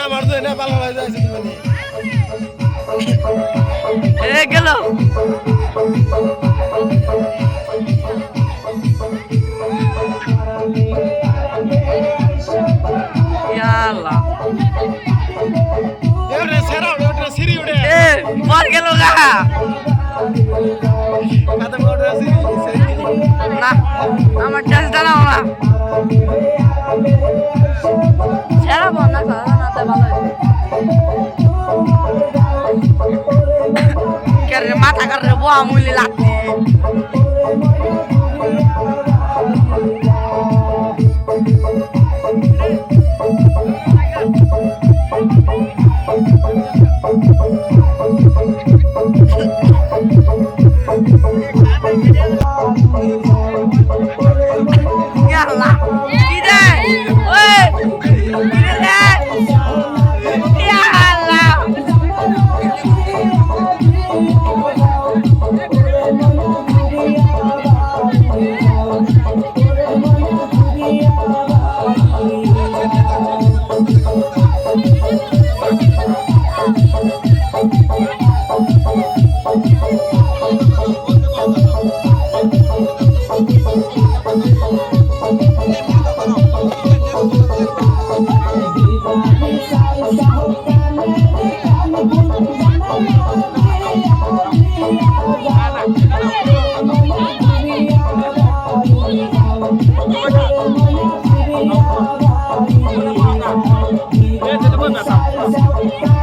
আমার তো এনে পালা হয়ে যাচ্ছে তুমি এ গেল ইয়াল্লাহ এরে সেরা ওটা সিরি উড়ে এ মর গেল গা কাদম ওটা সিরি না আমার ডান্স দাঁড়াও না সেরা বন্ধা খাওয়া না তো ভালো কেরে মাথা করে বোয়া মুলি লাতি ইয়াল্লাহ কি দে ওই কি দে ইয়াল্লাহ Thank you.